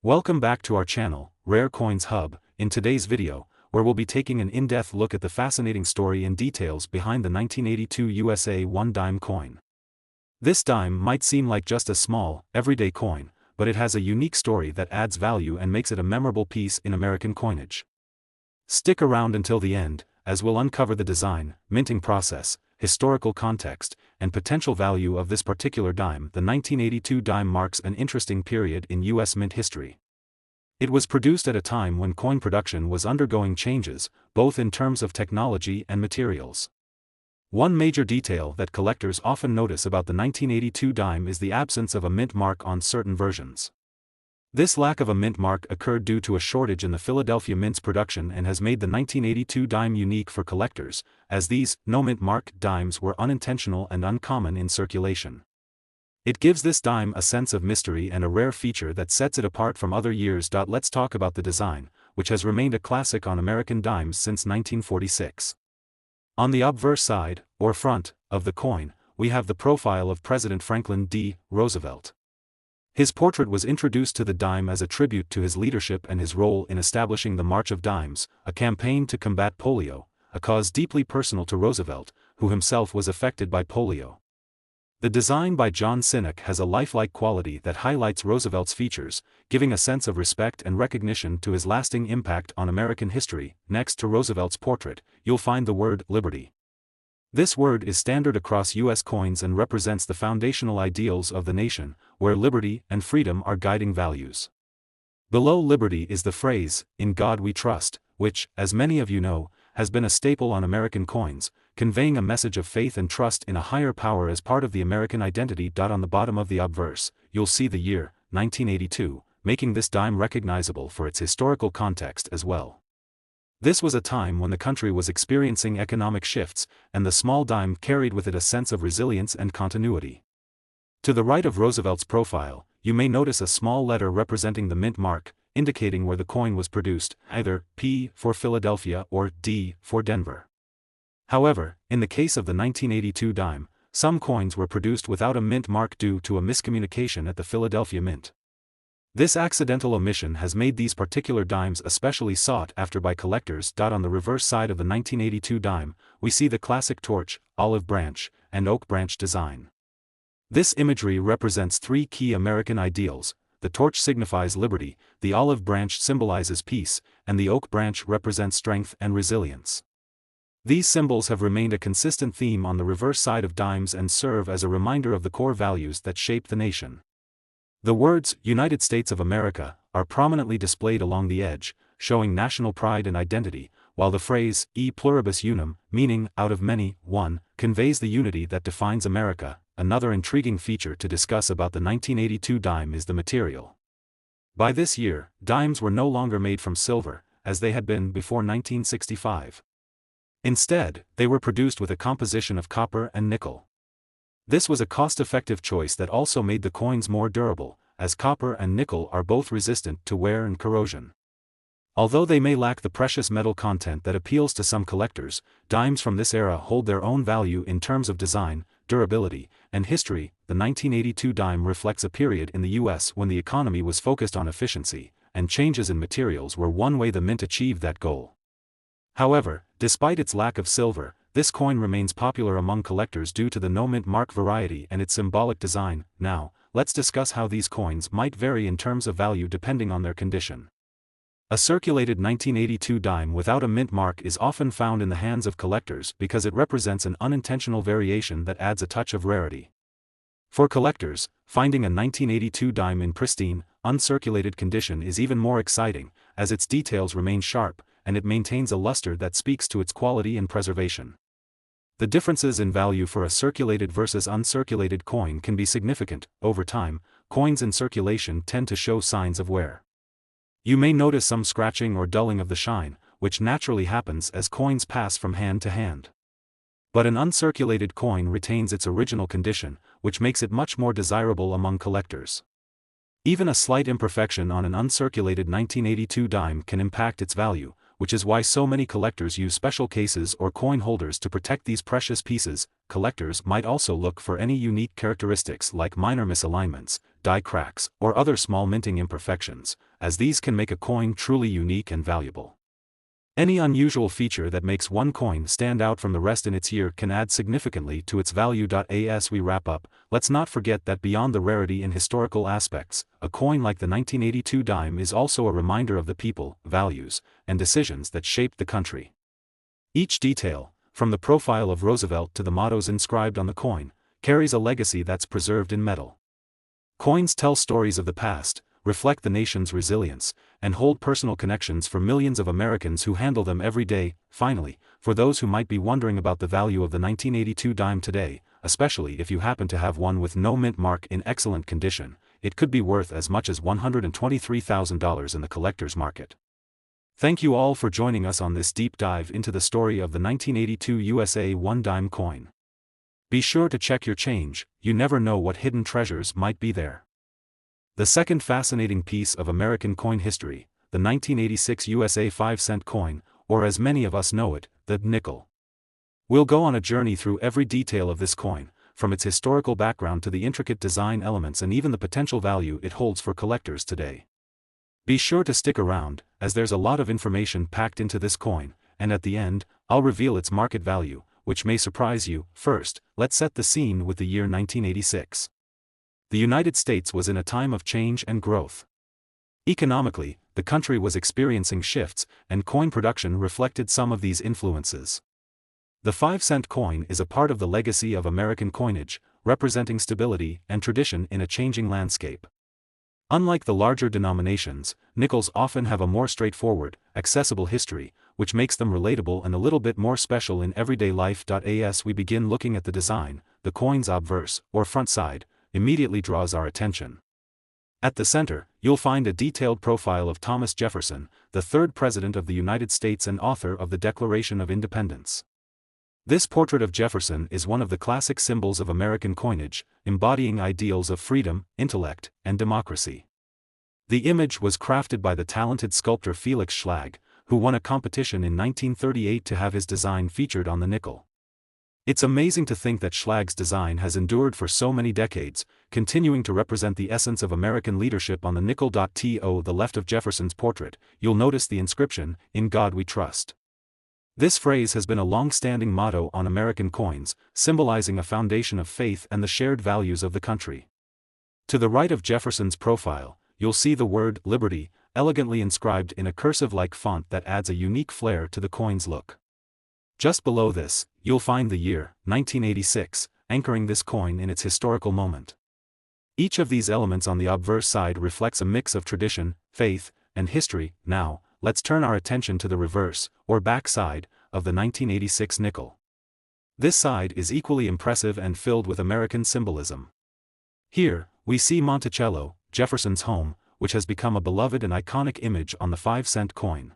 Welcome back to our channel, Rare Coins Hub, in today's video, where we'll be taking an in-depth look at the fascinating story and details behind the 1982 USA 1 dime coin. This dime might seem like just a small, everyday coin, but it has a unique story that adds value and makes it a memorable piece in American coinage. Stick around until the end, as we'll uncover the design, minting process, historical context, and potential value of this particular dime. The 1982 dime marks an interesting period in U.S. mint history. It was produced at a time when coin production was undergoing changes, both in terms of technology and materials. One major detail that collectors often notice about the 1982 dime is the absence of a mint mark on certain versions. This lack of a mint mark occurred due to a shortage in the Philadelphia Mint's production and has made the 1982 dime unique for collectors, as these no-mint mark dimes were unintentional and uncommon in circulation. It gives this dime a sense of mystery and a rare feature that sets it apart from other years. Let's talk about the design, which has remained a classic on American dimes since 1946. On the obverse side, or front, of the coin, we have the profile of President Franklin D. Roosevelt. His portrait was introduced to the dime as a tribute to his leadership and his role in establishing the March of Dimes, a campaign to combat polio, a cause deeply personal to Roosevelt, who himself was affected by polio. The design by John Sinek has a lifelike quality that highlights Roosevelt's features, giving a sense of respect and recognition to his lasting impact on American history. Next to Roosevelt's portrait, you'll find the word liberty. This word is standard across U.S. coins and represents the foundational ideals of the nation, where liberty and freedom are guiding values. Below liberty is the phrase, "In God We Trust," which, as many of you know, has been a staple on American coins, conveying a message of faith and trust in a higher power as part of the American identity. On the bottom of the obverse, you'll see the year, 1982, making this dime recognizable for its historical context as well. This was a time when the country was experiencing economic shifts, and the small dime carried with it a sense of resilience and continuity. To the right of Roosevelt's profile, you may notice a small letter representing the mint mark, indicating where the coin was produced, either P for Philadelphia or D for Denver. However, in the case of the 1982 dime, some coins were produced without a mint mark due to a miscommunication at the Philadelphia Mint. This accidental omission has made these particular dimes especially sought after by collectors. On the reverse side of the 1982 dime, we see the classic torch, olive branch, and oak branch design. This imagery represents three key American ideals: the torch signifies liberty, the olive branch symbolizes peace, and the oak branch represents strength and resilience. These symbols have remained a consistent theme on the reverse side of dimes and serve as a reminder of the core values that shape the nation. The words, United States of America, are prominently displayed along the edge, showing national pride and identity, while the phrase, E pluribus unum, meaning, out of many, one, conveys the unity that defines America. Another intriguing feature to discuss about the 1982 dime is the material. By this year, dimes were no longer made from silver, as they had been before 1965. Instead, they were produced with a composition of copper and nickel. This was a cost-effective choice that also made the coins more durable, as copper and nickel are both resistant to wear and corrosion. Although they may lack the precious metal content that appeals to some collectors, dimes from this era hold their own value in terms of design, durability, and history. The 1982 dime reflects a period in the U.S. when the economy was focused on efficiency, and changes in materials were one way the mint achieved that goal. However, despite its lack of silver, this coin remains popular among collectors due to the no-mint mark variety and its symbolic design. Now, let's discuss how these coins might vary in terms of value depending on their condition. A circulated 1982 dime without a mint mark is often found in the hands of collectors because it represents an unintentional variation that adds a touch of rarity. For collectors, finding a 1982 dime in pristine, uncirculated condition is even more exciting, as its details remain sharp, and it maintains a luster that speaks to its quality and preservation. The differences in value for a circulated versus uncirculated coin can be significant. Over time, coins in circulation tend to show signs of wear. You may notice some scratching or dulling of the shine, which naturally happens as coins pass from hand to hand. But an uncirculated coin retains its original condition, which makes it much more desirable among collectors. Even a slight imperfection on an uncirculated 1982 dime can impact its value, which is why so many collectors use special cases or coin holders to protect these precious pieces. collectors might also look for any unique characteristics like minor misalignments, die cracks, or other small minting imperfections, as these can make a coin truly unique and valuable. Any unusual feature that makes one coin stand out from the rest in its year can add significantly to its value. As we wrap up, let's not forget that beyond the rarity and historical aspects, a coin like the 1982 dime is also a reminder of the people, values, and decisions that shaped the country. Each detail, from the profile of Roosevelt to the mottos inscribed on the coin, carries a legacy that's preserved in metal. Coins tell stories of the past, reflect the nation's resilience, and hold personal connections for millions of Americans who handle them every day. Finally, for those who might be wondering about the value of the 1982 dime today, especially if you happen to have one with no mint mark in excellent condition, it could be worth as much as $123,000 in the collector's market. Thank you all for joining us on this deep dive into the story of the 1982 USA 1 dime coin. Be sure to check your change, you never know what hidden treasures might be there. The second fascinating piece of American coin history, the 1986 USA 5-cent coin, or as many of us know it, the nickel. We'll go on a journey through every detail of this coin, from its historical background to the intricate design elements and even the potential value it holds for collectors today. Be sure to stick around, as there's a lot of information packed into this coin, and at the end, I'll reveal its market value, which may surprise you. First, let's set the scene with the year 1986. The United States was in a time of change and growth. Economically, the country was experiencing shifts, and coin production reflected some of these influences. The 5-cent coin is a part of the legacy of American coinage, representing stability and tradition in a changing landscape. Unlike the larger denominations, nickels often have a more straightforward, accessible history, which makes them relatable and a little bit more special in everyday life. As we begin looking at the design, the coin's obverse, or front side, immediately draws our attention. At the center, you'll find a detailed profile of Thomas Jefferson, the third President of the United States and author of the Declaration of Independence. This portrait of Jefferson is one of the classic symbols of American coinage, embodying ideals of freedom, intellect, and democracy. The image was crafted by the talented sculptor Felix Schlag, who won a competition in 1938 to have his design featured on the nickel. It's amazing to think that Schlag's design has endured for so many decades, continuing to represent the essence of American leadership on the nickel. To the left of Jefferson's portrait, you'll notice the inscription, "In God We Trust." This phrase has been a long-standing motto on American coins, symbolizing a foundation of faith and the shared values of the country. To the right of Jefferson's profile, you'll see the word "Liberty," elegantly inscribed in a cursive-like font that adds a unique flair to the coin's look. Just below this, you'll find the year, 1986, anchoring this coin in its historical moment. Each of these elements on the obverse side reflects a mix of tradition, faith, and history. Now, let's turn our attention to the reverse, or back side, of the 1986 nickel. This side is equally impressive and filled with American symbolism. Here, we see Monticello, Jefferson's home, which has become a beloved and iconic image on the 5-cent coin.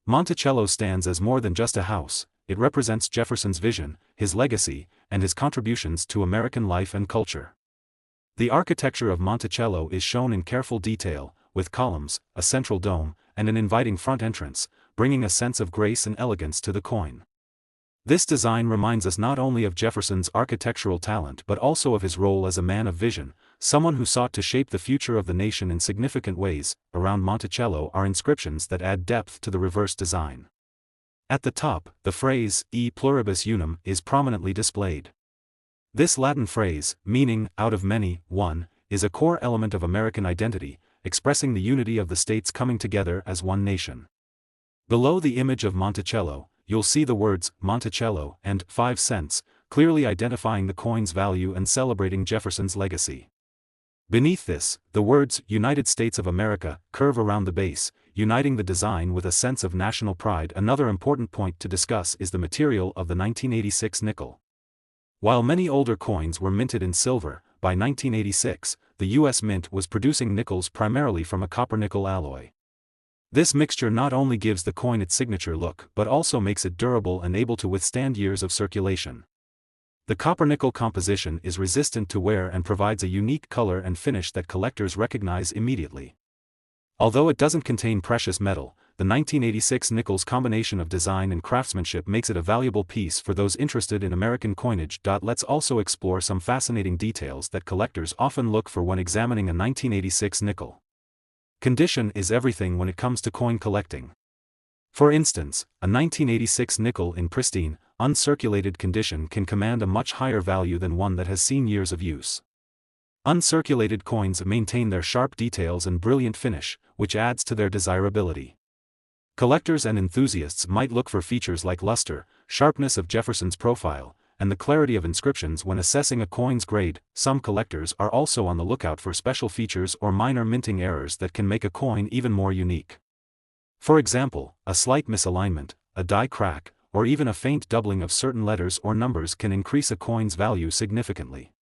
Monticello stands as more than just a house. It represents Jefferson's vision, his legacy, and his contributions to American life and culture. The architecture of Monticello is shown in careful detail, with columns, a central dome, and an inviting front entrance, bringing a sense of grace and elegance to the coin. This design reminds us not only of Jefferson's architectural talent but also of his role as a man of vision, someone who sought to shape the future of the nation in significant ways. Around Monticello are inscriptions that add depth to the reverse design. At the top, the phrase, "E pluribus unum," is prominently displayed. This Latin phrase, meaning, out of many, one, is a core element of American identity, expressing the unity of the states coming together as one nation. Below the image of Monticello, you'll see the words, Monticello, and 5 cents, clearly identifying the coin's value and celebrating Jefferson's legacy. Beneath this, the words, United States of America, curve around the base, uniting the design with a sense of national pride. Another important point to discuss is the material of the 1986 nickel. While many older coins were minted in silver, by 1986, the U.S. Mint was producing nickels primarily from a copper-nickel alloy. This mixture not only gives the coin its signature look but also makes it durable and able to withstand years of circulation. The copper-nickel composition is resistant to wear and provides a unique color and finish that collectors recognize immediately. Although it doesn't contain precious metal, the 1986 nickel's combination of design and craftsmanship makes it a valuable piece for those interested in American coinage. Let's also explore some fascinating details that collectors often look for when examining a 1986 nickel. Condition is everything when it comes to coin collecting. For instance, a 1986 nickel in pristine, uncirculated condition can command a much higher value than one that has seen years of use. Uncirculated coins maintain their sharp details and brilliant finish, which adds to their desirability. Collectors and enthusiasts might look for features like luster, sharpness of Jefferson's profile, and the clarity of inscriptions when assessing a coin's grade. Some collectors are also on the lookout for special features or minor minting errors that can make a coin even more unique. For example, a slight misalignment, a die crack, or even a faint doubling of certain letters or numbers can increase a coin's value significantly.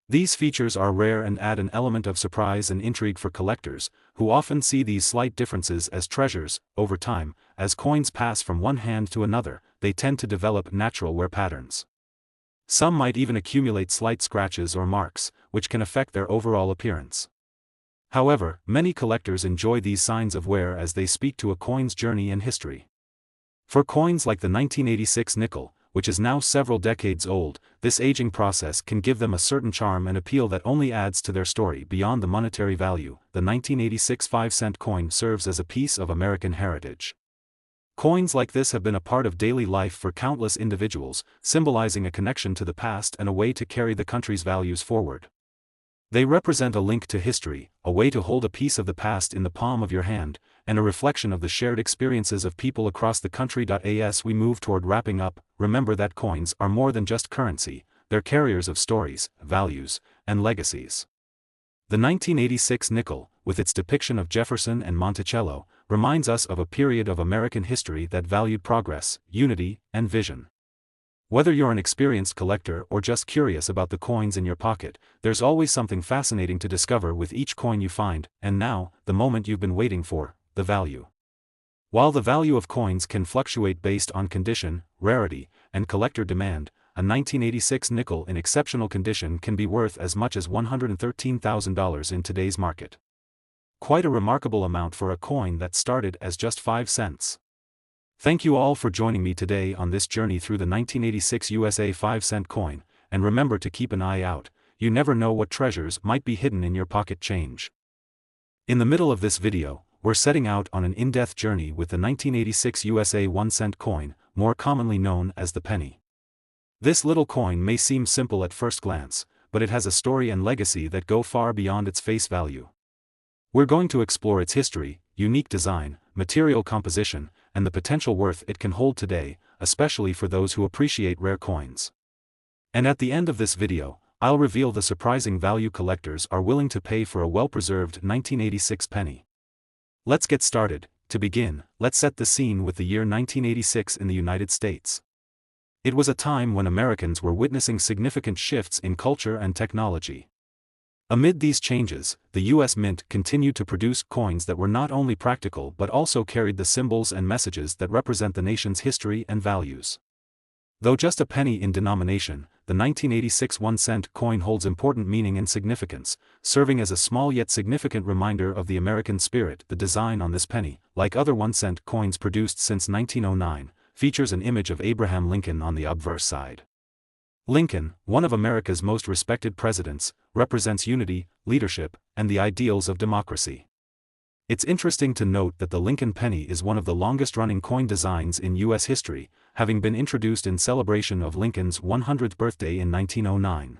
These features are rare and add an element of surprise and intrigue for collectors, who often see these slight differences as treasures. Over time, as coins pass from one hand to another, they tend to develop natural wear patterns. Some might even accumulate slight scratches or marks, which can affect their overall appearance. However, many collectors enjoy these signs of wear as they speak to a coin's journey and history. For coins like the 1986 nickel, which is now several decades old, this aging process can give them a certain charm and appeal that only adds to their story beyond the monetary value. The 1986 5-cent coin serves as a piece of American heritage. Coins like this have been a part of daily life for countless individuals, symbolizing a connection to the past and a way to carry the country's values forward. They represent a link to history, a way to hold a piece of the past in the palm of your hand, and a reflection of the shared experiences of people across the country. As we move toward wrapping up, remember that coins are more than just currency, they're carriers of stories, values, and legacies. The 1986 nickel, with its depiction of Jefferson and Monticello, reminds us of a period of American history that valued progress, unity, and vision. Whether you're an experienced collector or just curious about the coins in your pocket, there's always something fascinating to discover with each coin you find. And now, the moment you've been waiting for, the value. While the value of coins can fluctuate based on condition, rarity, and collector demand, a 1986 nickel in exceptional condition can be worth as much as $113,000 in today's market. Quite a remarkable amount for a coin that started as just 5 cents. Thank you all for joining me today on this journey through the 1986 USA 5-cent coin, and remember to keep an eye out. You never know what treasures might be hidden in your pocket change. In the middle of this video, we're setting out on an in-depth journey with the 1986 USA 1-cent coin, more commonly known as the penny. This little coin may seem simple at first glance, but it has a story and legacy that go far beyond its face value. We're going to explore its history, unique design, material composition, and the potential worth it can hold today, especially for those who appreciate rare coins. And at the end of this video, I'll reveal the surprising value collectors are willing to pay for a well-preserved 1986 penny. Let's get started. To begin, let's set the scene with the year 1986 in the United States. It was a time when Americans were witnessing significant shifts in culture and technology. Amid these changes, the U.S. Mint continued to produce coins that were not only practical but also carried the symbols and messages that represent the nation's history and values. Though just a penny in denomination, the 1986 1-cent coin holds important meaning and significance, serving as a small yet significant reminder of the American spirit. The design on this penny, like other 1-cent coins produced since 1909, features an image of Abraham Lincoln on the obverse side. Lincoln, one of America's most respected presidents, represents unity, leadership, and the ideals of democracy. It's interesting to note that the Lincoln penny is one of the longest-running coin designs in U.S. history, having been introduced in celebration of Lincoln's 100th birthday in 1909.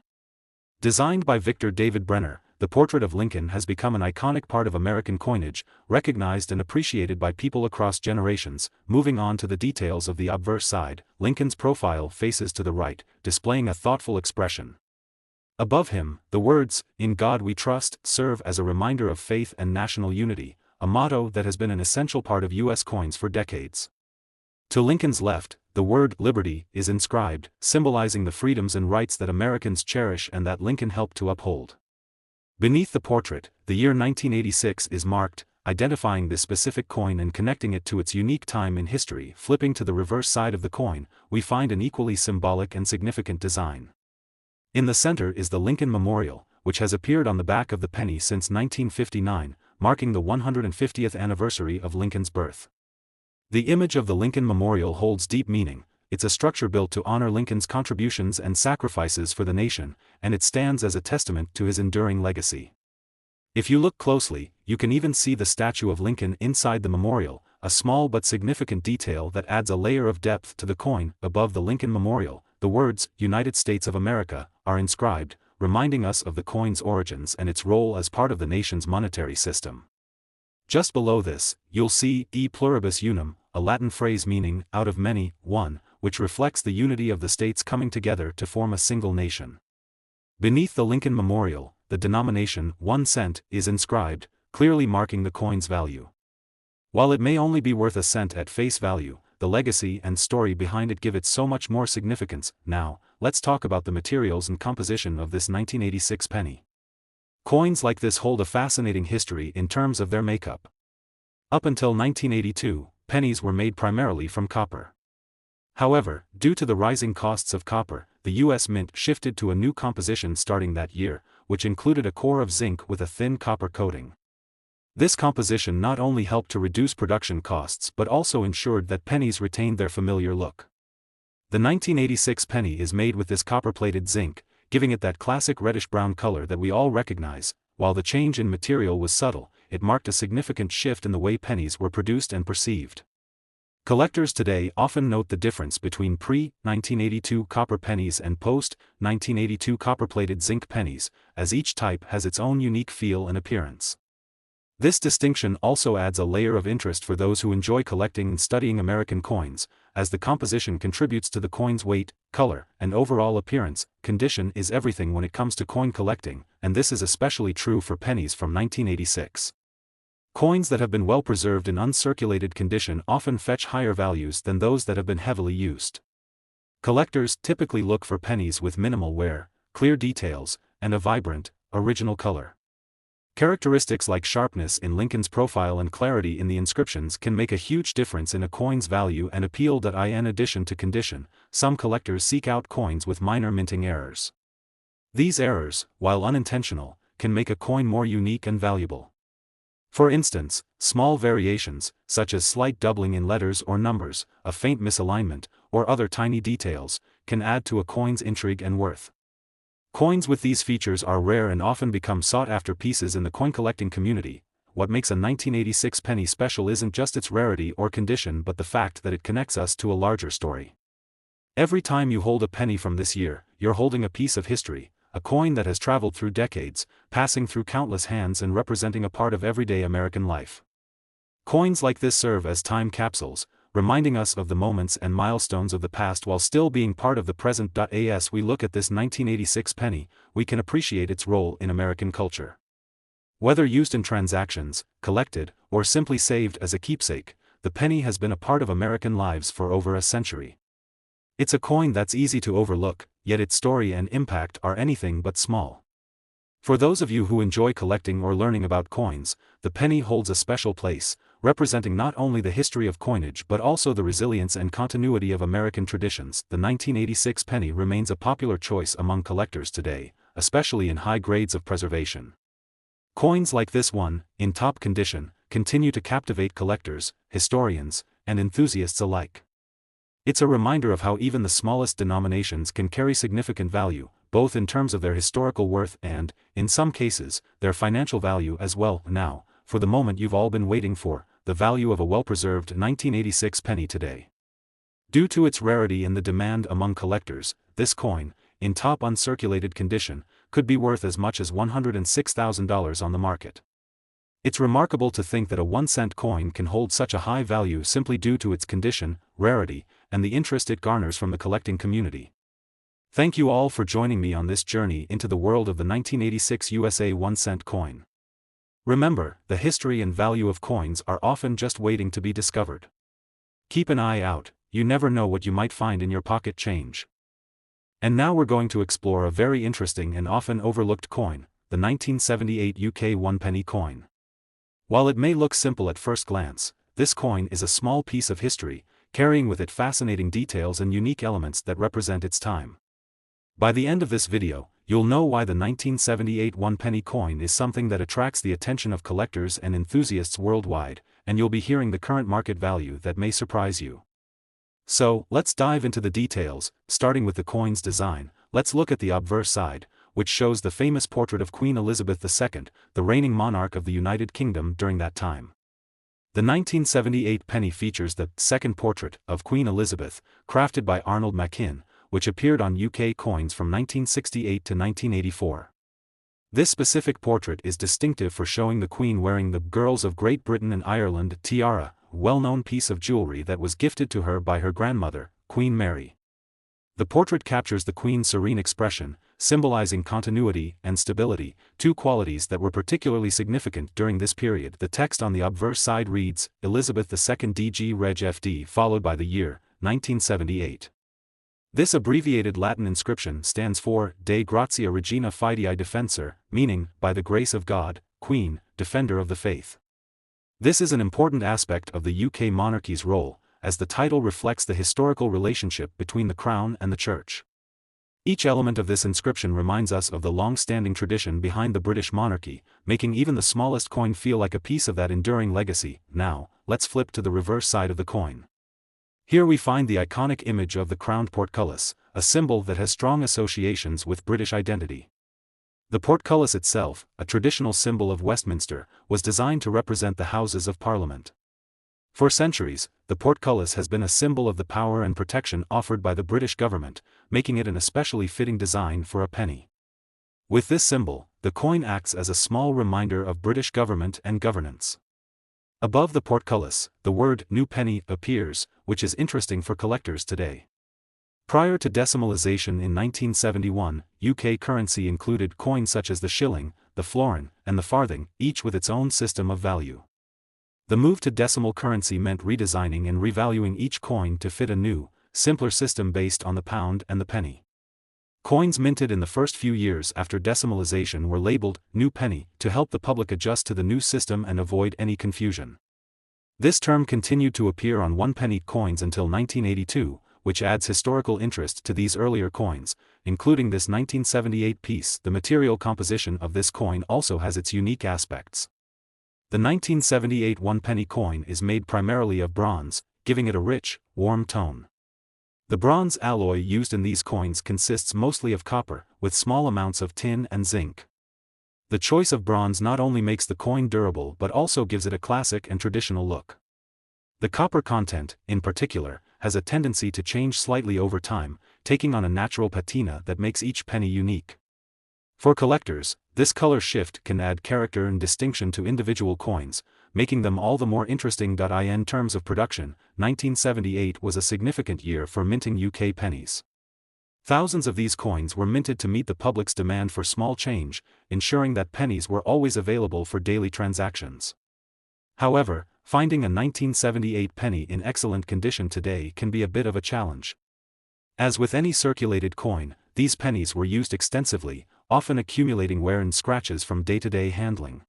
Designed by Victor David Brenner, the portrait of Lincoln has become an iconic part of American coinage, recognized and appreciated by people across generations. Moving on to the details of the obverse side, Lincoln's profile faces to the right, displaying a thoughtful expression. Above him, the words, "In God We Trust," serve as a reminder of faith and national unity, a motto that has been an essential part of U.S. coins for decades. To Lincoln's left, the word "Liberty" is inscribed, symbolizing the freedoms and rights that Americans cherish and that Lincoln helped to uphold. Beneath the portrait, the year 1986 is marked, identifying this specific coin and connecting it to its unique time in history. Flipping to the reverse side of the coin, we find an equally symbolic and significant design. In the center is the Lincoln Memorial, which has appeared on the back of the penny since 1959, marking the 150th anniversary of Lincoln's birth. The image of the Lincoln Memorial holds deep meaning. It's a structure built to honor Lincoln's contributions and sacrifices for the nation, and it stands as a testament to his enduring legacy. If you look closely, you can even see the statue of Lincoln inside the memorial, a small but significant detail that adds a layer of depth to the coin. Above the Lincoln Memorial, the words, "United States of America," are inscribed, reminding us of the coin's origins and its role as part of the nation's monetary system. Just below this, you'll see "E pluribus unum," a Latin phrase meaning, out of many, one, which reflects the unity of the states coming together to form a single nation. Beneath the Lincoln Memorial, the denomination 1 cent is inscribed, clearly marking the coin's value. While it may only be worth a cent at face value, the legacy and story behind it give it so much more significance. Now, let's talk about the materials and composition of this 1986 penny. Coins like this hold a fascinating history in terms of their makeup. Up until 1982, pennies were made primarily from copper. However, due to the rising costs of copper, the U.S. Mint shifted to a new composition starting that year, which included a core of zinc with a thin copper coating. This composition not only helped to reduce production costs but also ensured that pennies retained their familiar look. The 1986 penny is made with this copper-plated zinc, giving it that classic reddish-brown color that we all recognize. While the change in material was subtle, it marked a significant shift in the way pennies were produced and perceived. Collectors today often note the difference between pre-1982 copper pennies and post-1982 copper-plated zinc pennies, as each type has its own unique feel and appearance. This distinction also adds a layer of interest for those who enjoy collecting and studying American coins, as the composition contributes to the coin's weight, color, and overall appearance. Condition is everything when it comes to coin collecting, and this is especially true for pennies from 1986. Coins that have been well preserved in uncirculated condition often fetch higher values than those that have been heavily used. Collectors typically look for pennies with minimal wear, clear details, and a vibrant, original color. Characteristics like sharpness in Lincoln's profile and clarity in the inscriptions can make a huge difference in a coin's value and appeal. In addition to condition, some collectors seek out coins with minor minting errors. These errors, while unintentional, can make a coin more unique and valuable. For instance, small variations, such as slight doubling in letters or numbers, a faint misalignment, or other tiny details, can add to a coin's intrigue and worth. Coins with these features are rare and often become sought-after pieces in the coin collecting community. What makes a 1986 penny special isn't just its rarity or condition but the fact that it connects us to a larger story. Every time you hold a penny from this year, you're holding a piece of history, a coin that has traveled through decades, passing through countless hands and representing a part of everyday American life. Coins like this serve as time capsules, reminding us of the moments and milestones of the past while still being part of the present. As we look at this 1986 penny, we can appreciate its role in American culture. Whether used in transactions, collected, or simply saved as a keepsake, the penny has been a part of American lives for over a century. It's a coin that's easy to overlook, yet its story and impact are anything but small. For those of you who enjoy collecting or learning about coins, the penny holds a special place, representing not only the history of coinage but also the resilience and continuity of American traditions. The 1986 penny remains a popular choice among collectors today, especially in high grades of preservation. Coins like this one, in top condition, continue to captivate collectors, historians, and enthusiasts alike. It's a reminder of how even the smallest denominations can carry significant value, both in terms of their historical worth and, in some cases, their financial value as well. Now, for the moment you've all been waiting for, the value of a well-preserved 1986 penny today. Due to its rarity and the demand among collectors, this coin, in top uncirculated condition, could be worth as much as $106,000 on the market. It's remarkable to think that a 1-cent coin can hold such a high value simply due to its condition, rarity, and the interest it garners from the collecting community. Thank you all for joining me on this journey into the world of the 1986 USA 1-cent coin. Remember, the history and value of coins are often just waiting to be discovered. Keep an eye out, you never know what you might find in your pocket change. And now we're going to explore a very interesting and often overlooked coin, the 1978 UK 1-penny coin. While it may look simple at first glance, this coin is a small piece of history, carrying with it fascinating details and unique elements that represent its time. By the end of this video, you'll know why the 1978 one-penny coin is something that attracts the attention of collectors and enthusiasts worldwide, and you'll be hearing the current market value that may surprise you. So, let's dive into the details. Starting with the coin's design, let's look at the obverse side, which shows the famous portrait of Queen Elizabeth II, the reigning monarch of the United Kingdom during that time. The 1978 penny features the second portrait of Queen Elizabeth, crafted by Arnold Machin, which appeared on UK coins from 1968 to 1984. This specific portrait is distinctive for showing the Queen wearing the Girls of Great Britain and Ireland tiara, a well-known piece of jewelry that was gifted to her by her grandmother, Queen Mary. The portrait captures the Queen's serene expression, symbolizing continuity and stability, two qualities that were particularly significant during this period. The text on the obverse side reads, Elizabeth II DG Reg FD followed by the year, 1978. This abbreviated Latin inscription stands for De Gratia Regina Fidei Defensor, meaning, by the grace of God, Queen, Defender of the Faith. This is an important aspect of the UK monarchy's role, as the title reflects the historical relationship between the Crown and the Church. Each element of this inscription reminds us of the long-standing tradition behind the British monarchy, making even the smallest coin feel like a piece of that enduring legacy. Now, let's flip to the reverse side of the coin. Here we find the iconic image of the crowned portcullis, a symbol that has strong associations with British identity. The portcullis itself, a traditional symbol of Westminster, was designed to represent the Houses of Parliament. For centuries, the portcullis has been a symbol of the power and protection offered by the British government, making it an especially fitting design for a penny. With this symbol, the coin acts as a small reminder of British government and governance. Above the portcullis, the word New Penny appears, which is interesting for collectors today. Prior to decimalization in 1971, UK currency included coins such as the shilling, the florin, and the farthing, each with its own system of value. The move to decimal currency meant redesigning and revaluing each coin to fit a new, simpler system based on the pound and the penny. Coins minted in the first few years after decimalization were labeled New Penny to help the public adjust to the new system and avoid any confusion. This term continued to appear on one-penny coins until 1982, which adds historical interest to these earlier coins, including this 1978 piece. The material composition of this coin also has its unique aspects. The 1978 one-penny coin is made primarily of bronze, giving it a rich, warm tone. The bronze alloy used in these coins consists mostly of copper, with small amounts of tin and zinc. The choice of bronze not only makes the coin durable but also gives it a classic and traditional look. The copper content, in particular, has a tendency to change slightly over time, taking on a natural patina that makes each penny unique. For collectors, this color shift can add character and distinction to individual coins, making them all the more interesting. In terms of production, 1978 was a significant year for minting UK pennies. Thousands of these coins were minted to meet the public's demand for small change, ensuring that pennies were always available for daily transactions. However, finding a 1978 penny in excellent condition today can be a bit of a challenge. As with any circulated coin, these pennies were used extensively, often accumulating wear and scratches from day-to-day handling.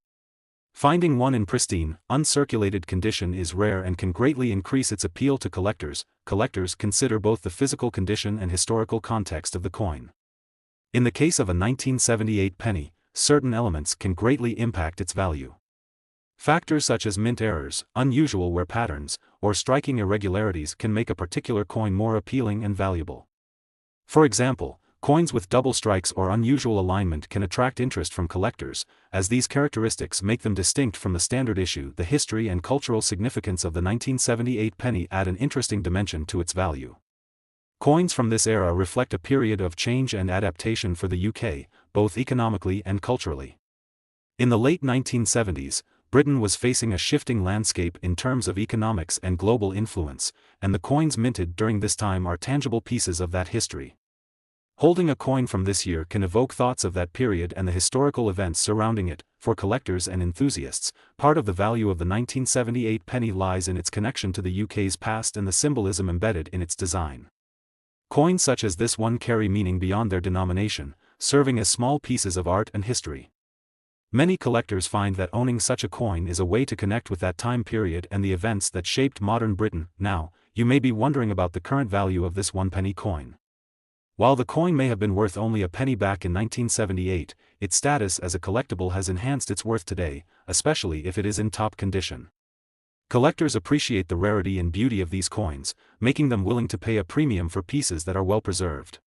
Finding one in pristine, uncirculated condition is rare and can greatly increase its appeal to collectors. Collectors consider both the physical condition and historical context of the coin. In the case of a 1978 penny, certain elements can greatly impact its value. Factors such as mint errors, unusual wear patterns, or striking irregularities can make a particular coin more appealing and valuable. For example, coins with double strikes or unusual alignment can attract interest from collectors, as these characteristics make them distinct from the standard issue. The history and cultural significance of the 1978 penny add an interesting dimension to its value. Coins from this era reflect a period of change and adaptation for the UK, both economically and culturally. In the late 1970s, Britain was facing a shifting landscape in terms of economics and global influence, and the coins minted during this time are tangible pieces of that history. Holding a coin from this year can evoke thoughts of that period and the historical events surrounding it. For collectors and enthusiasts, part of the value of the 1978 penny lies in its connection to the UK's past and the symbolism embedded in its design. Coins such as this one carry meaning beyond their denomination, serving as small pieces of art and history. Many collectors find that owning such a coin is a way to connect with that time period and the events that shaped modern Britain. Now, you may be wondering about the current value of this one-penny coin. While the coin may have been worth only a penny back in 1978, its status as a collectible has enhanced its worth today, especially if it is in top condition. Collectors appreciate the rarity and beauty of these coins, making them willing to pay a premium for pieces that are well preserved.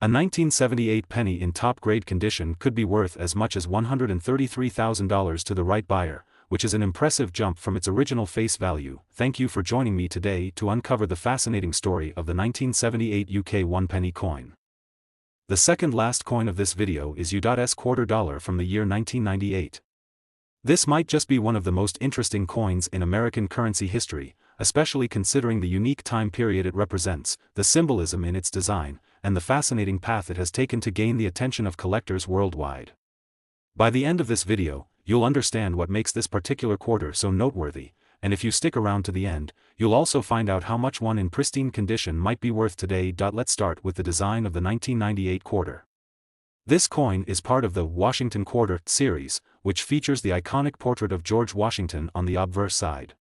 A 1978 penny in top-grade condition could be worth as much as $133,000 to the right buyer, which is an impressive jump from its original face value. Thank you for joining me today to uncover the fascinating story of the 1978 UK 1-penny coin. The second last coin of this video is U.S. $quarter from the year 1998. This might just be one of the most interesting coins in American currency history, especially considering the unique time period it represents, the symbolism in its design, and the fascinating path it has taken to gain the attention of collectors worldwide. By the end of this video, you'll understand what makes this particular quarter so noteworthy, and if you stick around to the end, you'll also find out how much one in pristine condition might be worth today. Let's start with the design of the 1998 quarter. This coin is part of the Washington Quarter series, which features the iconic portrait of George Washington on the obverse side.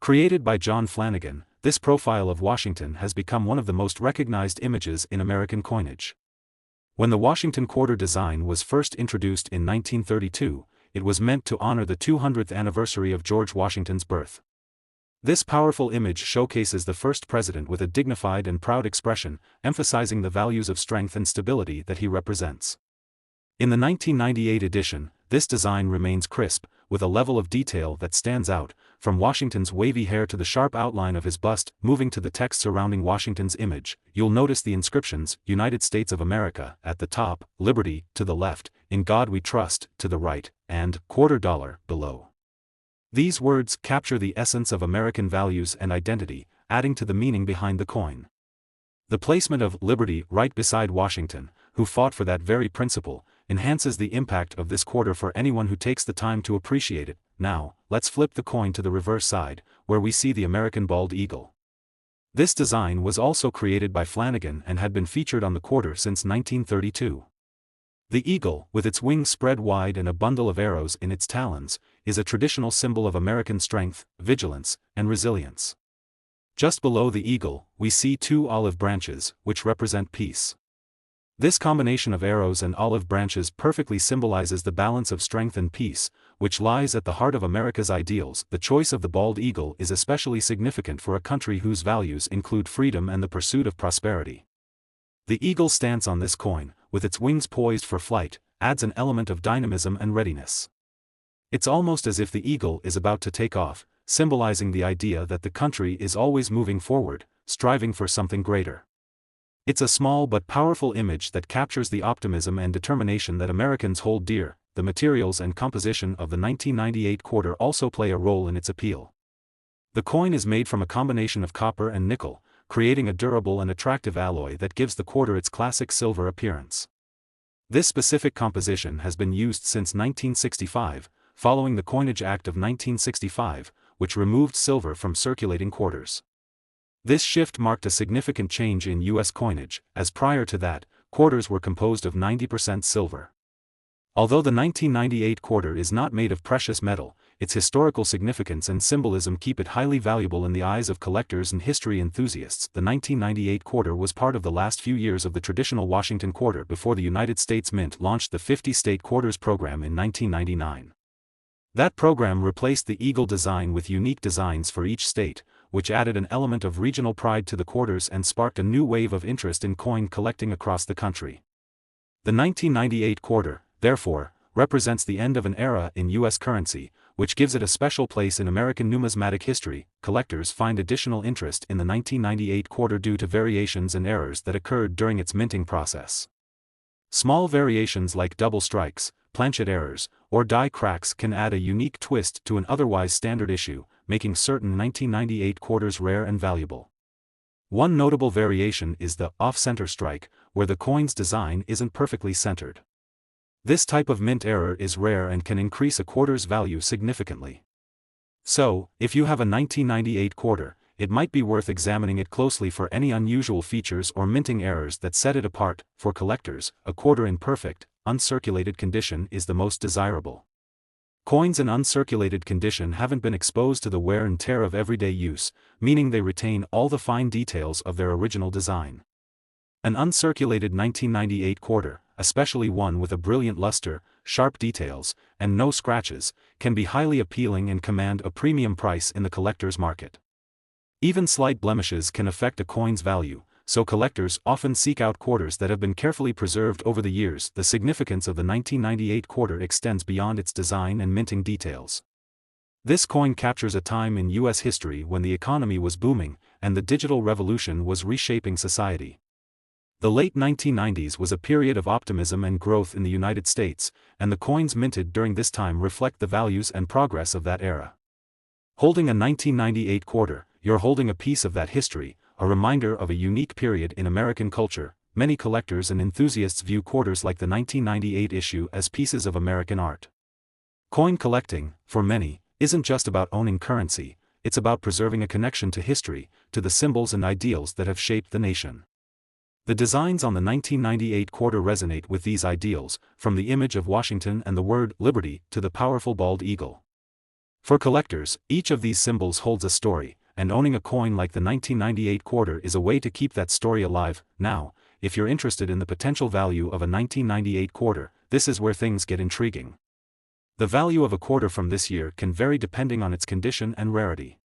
Created by John Flanagan, this profile of Washington has become one of the most recognized images in American coinage. When the Washington Quarter design was first introduced in 1932, it was meant to honor the 200th anniversary of George Washington's birth. This powerful image showcases the first president with a dignified and proud expression, emphasizing the values of strength and stability that he represents. In the 1998 edition, this design remains crisp, with a level of detail that stands out, from Washington's wavy hair to the sharp outline of his bust. Moving to the text surrounding Washington's image, you'll notice the inscriptions, United States of America, at the top, Liberty, to the left, In God We Trust, to the right, and $quarter below. These words capture the essence of American values and identity, adding to the meaning behind the coin. The placement of Liberty right beside Washington, who fought for that very principle, enhances the impact of this quarter for anyone who takes the time to appreciate it. Now, let's flip the coin to the reverse side, where we see the American bald eagle. This design was also created by Flanagan and had been featured on the quarter since 1932. The eagle, with its wings spread wide and a bundle of arrows in its talons, is a traditional symbol of American strength, vigilance, and resilience. Just below the eagle, we see two olive branches, which represent peace. This combination of arrows and olive branches perfectly symbolizes the balance of strength and peace, which lies at the heart of America's ideals. The choice of the bald eagle is especially significant for a country whose values include freedom and the pursuit of prosperity. The eagle's stance on this coin, with its wings poised for flight, adds an element of dynamism and readiness. It's almost as if the eagle is about to take off, symbolizing the idea that the country is always moving forward, striving for something greater. It's a small but powerful image that captures the optimism and determination that Americans hold dear. The materials and composition of the 1998 quarter also play a role in its appeal. The coin is made from a combination of copper and nickel, creating a durable and attractive alloy that gives the quarter its classic silver appearance. This specific composition has been used since 1965, following the Coinage Act of 1965, which removed silver from circulating quarters. This shift marked a significant change in U.S. coinage, as prior to that, quarters were composed of 90% silver. Although the 1998 quarter is not made of precious metal, its historical significance and symbolism keep it highly valuable in the eyes of collectors and history enthusiasts. The 1998 quarter was part of the last few years of the traditional Washington quarter before the United States Mint launched the 50-state quarters program in 1999. That program replaced the eagle design with unique designs for each state, which added an element of regional pride to the quarters and sparked a new wave of interest in coin collecting across the country. The 1998 quarter, therefore, represents the end of an era in U.S. currency, which gives it a special place in American numismatic history. Collectors find additional interest in the 1998 quarter due to variations and errors that occurred during its minting process. Small variations like double strikes, planchet errors, or die cracks can add a unique twist to an otherwise standard issue, making certain 1998 quarters rare and valuable. One notable variation is the off-center strike, where the coin's design isn't perfectly centered. This type of mint error is rare and can increase a quarter's value significantly. So, if you have a 1998 quarter, it might be worth examining it closely for any unusual features or minting errors that set it apart. For collectors, a quarter in perfect, uncirculated condition is the most desirable. Coins in uncirculated condition haven't been exposed to the wear and tear of everyday use, meaning they retain all the fine details of their original design. An uncirculated 1998 quarter, especially one with a brilliant luster, sharp details, and no scratches, can be highly appealing and command a premium price in the collector's market. Even slight blemishes can affect a coin's value, so collectors often seek out quarters that have been carefully preserved over the years. The significance of the 1998 quarter extends beyond its design and minting details. This coin captures a time in U.S. history when the economy was booming, and the digital revolution was reshaping society. The late 1990s was a period of optimism and growth in the United States, and the coins minted during this time reflect the values and progress of that era. Holding a 1998 quarter, you're holding a piece of that history, a reminder of a unique period in American culture. Many collectors and enthusiasts view quarters like the 1998 issue as pieces of American art. Coin collecting, for many, isn't just about owning currency, it's about preserving a connection to history, to the symbols and ideals that have shaped the nation. The designs on the 1998 quarter resonate with these ideals, from the image of Washington and the word liberty to the powerful bald eagle. For collectors, each of these symbols holds a story, and owning a coin like the 1998 quarter is a way to keep that story alive. Now, if you're interested in the potential value of a 1998 quarter, this is where things get intriguing. The value of a quarter from this year can vary depending on its condition and rarity.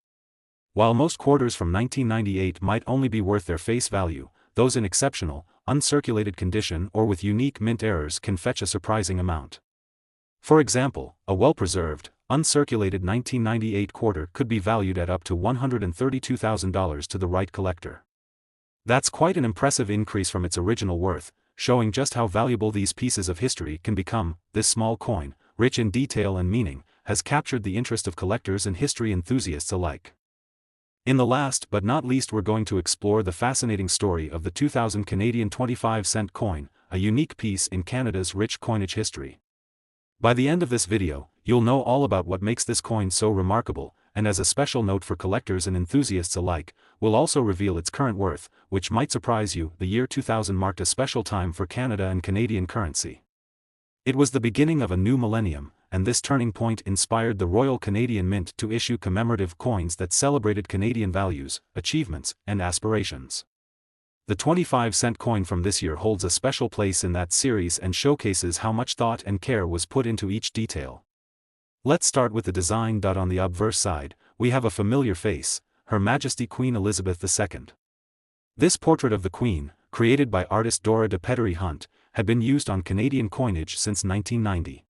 While most quarters from 1998 might only be worth their face value, those in exceptional, uncirculated condition or with unique mint errors can fetch a surprising amount. For example, a well-preserved, uncirculated 1998 quarter could be valued at up to $132,000 to the right collector. That's quite an impressive increase from its original worth, showing just how valuable these pieces of history can become. This small coin, rich in detail and meaning, has captured the interest of collectors and history enthusiasts alike. In the last but not least, we're going to explore the fascinating story of the 2000 Canadian 25-cent coin, a unique piece in Canada's rich coinage history. By the end of this video, you'll know all about what makes this coin so remarkable, and as a special note for collectors and enthusiasts alike, we'll also reveal its current worth, which might surprise you. The year 2000 marked a special time for Canada and Canadian currency. It was the beginning of a new millennium, and this turning point inspired the Royal Canadian Mint to issue commemorative coins that celebrated Canadian values, achievements, and aspirations. The 25-cent coin from this year holds a special place in that series and showcases how much thought and care was put into each detail. Let's start with the design. On the obverse side, we have a familiar face, Her Majesty Queen Elizabeth II. This portrait of the Queen, created by artist Dora de Pettery Hunt, had been used on Canadian coinage since 1990.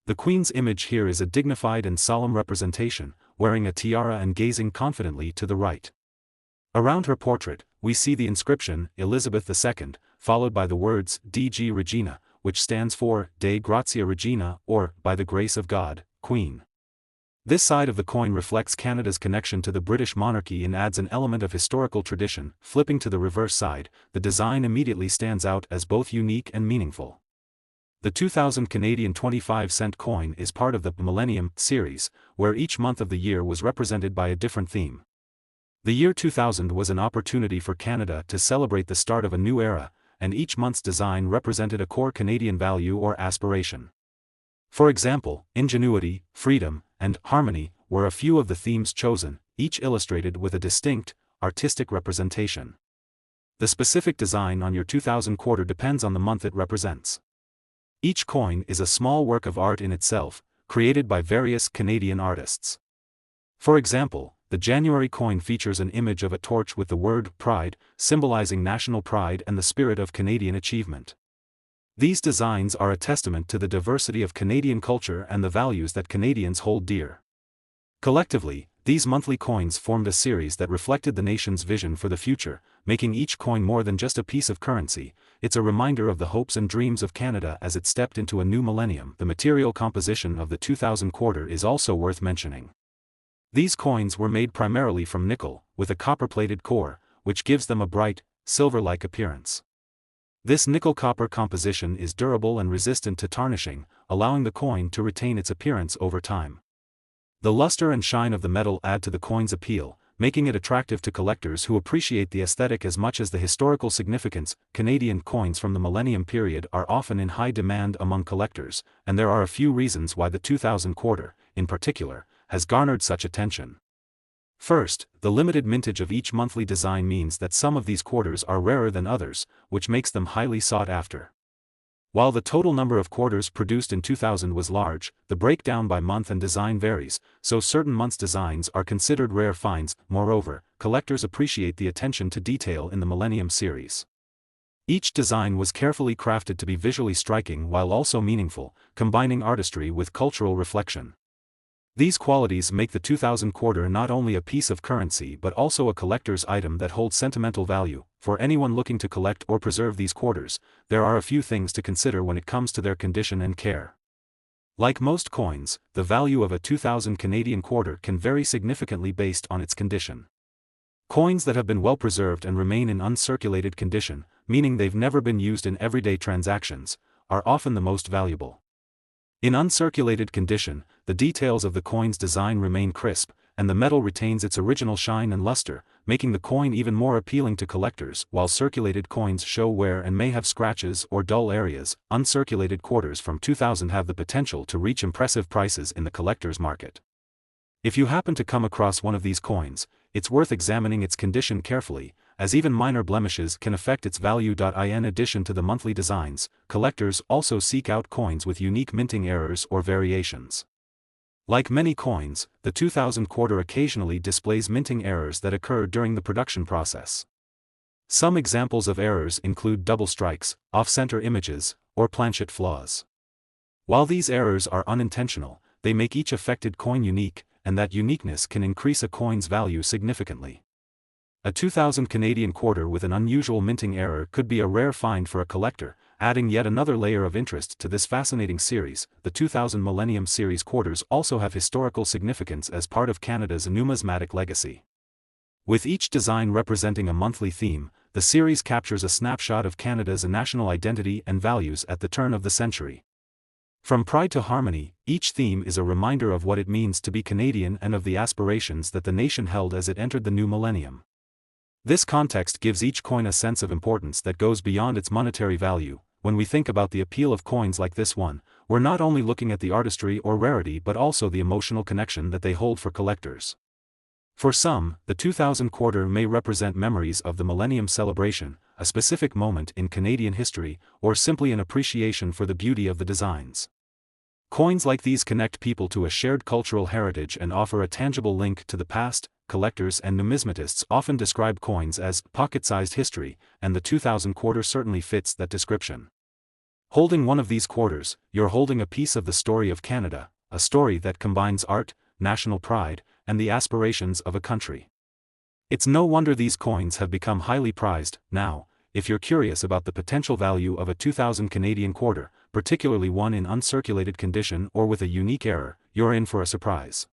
The Queen's image here is a dignified and solemn representation, wearing a tiara and gazing confidently to the right. Around her portrait, we see the inscription, Elizabeth II, followed by the words, DG Regina, which stands for, De Gratia Regina, or, By the Grace of God, Queen. This side of the coin reflects Canada's connection to the British monarchy and adds an element of historical tradition. Flipping to the reverse side, the design immediately stands out as both unique and meaningful. The 2000 Canadian 25-cent coin is part of the Millennium series, where each month of the year was represented by a different theme. The year 2000 was an opportunity for Canada to celebrate the start of a new era, and each month's design represented a core Canadian value or aspiration. For example, ingenuity, freedom, and harmony were a few of the themes chosen, each illustrated with a distinct, artistic representation. The specific design on your 2000 quarter depends on the month it represents. Each coin is a small work of art in itself, created by various Canadian artists. For example, the January coin features an image of a torch with the word Pride, symbolizing national pride and the spirit of Canadian achievement. These designs are a testament to the diversity of Canadian culture and the values that Canadians hold dear. Collectively, these monthly coins formed a series that reflected the nation's vision for the future, making each coin more than just a piece of currency. It's a reminder of the hopes and dreams of Canada as it stepped into a new millennium. The material composition of the 2000 quarter is also worth mentioning. These coins were made primarily from nickel, with a copper-plated core, which gives them a bright, silver-like appearance. This nickel-copper composition is durable and resistant to tarnishing, allowing the coin to retain its appearance over time. The luster and shine of the metal add to the coin's appeal, making it attractive to collectors who appreciate the aesthetic as much as the historical significance. Canadian coins from the Millennium period are often in high demand among collectors, and there are a few reasons why the 2000 quarter, in particular, has garnered such attention. First, the limited mintage of each monthly design means that some of these quarters are rarer than others, which makes them highly sought after. While the total number of quarters produced in 2000 was large, the breakdown by month and design varies, so certain months' designs are considered rare finds. Moreover, collectors appreciate the attention to detail in the Millennium series. Each design was carefully crafted to be visually striking while also meaningful, combining artistry with cultural reflection. These qualities make the 2000 quarter not only a piece of currency but also a collector's item that holds sentimental value. For anyone looking to collect or preserve these quarters, there are a few things to consider when it comes to their condition and care. Like most coins, the value of a 2000 Canadian quarter can vary significantly based on its condition. Coins that have been well preserved and remain in uncirculated condition, meaning they've never been used in everyday transactions, are often the most valuable. In uncirculated condition, the details of the coin's design remain crisp, and the metal retains its original shine and luster, making the coin even more appealing to collectors. While circulated coins show wear and may have scratches or dull areas, uncirculated quarters from 2000 have the potential to reach impressive prices in the collector's market. If you happen to come across one of these coins, it's worth examining its condition carefully, as even minor blemishes can affect its value. In addition to the monthly designs, collectors also seek out coins with unique minting errors or variations. Like many coins, the 2000 quarter occasionally displays minting errors that occur during the production process. Some examples of errors include double strikes, off-center images, or planchet flaws. While these errors are unintentional, they make each affected coin unique, and that uniqueness can increase a coin's value significantly. A 2000 Canadian quarter with an unusual minting error could be a rare find for a collector, adding yet another layer of interest to this fascinating series. The 2000 Millennium Series quarters also have historical significance as part of Canada's numismatic legacy. With each design representing a monthly theme, the series captures a snapshot of Canada's national identity and values at the turn of the century. From pride to harmony, each theme is a reminder of what it means to be Canadian and of the aspirations that the nation held as it entered the new millennium. This context gives each coin a sense of importance that goes beyond its monetary value. When we think about the appeal of coins like this one, we're not only looking at the artistry or rarity but also the emotional connection that they hold for collectors. For some, the 2000 quarter may represent memories of the Millennium celebration, a specific moment in Canadian history, or simply an appreciation for the beauty of the designs. Coins like these connect people to a shared cultural heritage and offer a tangible link to the past. Collectors and numismatists often describe coins as pocket-sized history, and the 2000 quarter certainly fits that description. Holding one of these quarters, you're holding a piece of the story of Canada, a story that combines art, national pride, and the aspirations of a country. It's no wonder these coins have become highly prized. Now, if you're curious about the potential value of a 2000 Canadian quarter, particularly one in uncirculated condition or with a unique error, you're in for a surprise.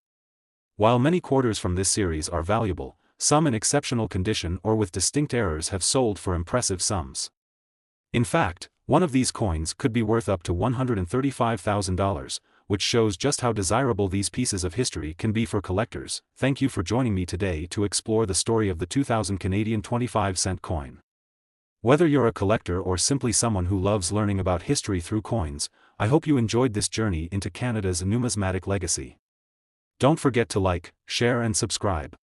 While many quarters from this series are valuable, some in exceptional condition or with distinct errors have sold for impressive sums. In fact, one of these coins could be worth up to $135,000, which shows just how desirable these pieces of history can be for collectors. Thank you for joining me today to explore the story of the 2000 Canadian 25-cent coin. Whether you're a collector or simply someone who loves learning about history through coins, I hope you enjoyed this journey into Canada's numismatic legacy. Don't forget to like, share and subscribe.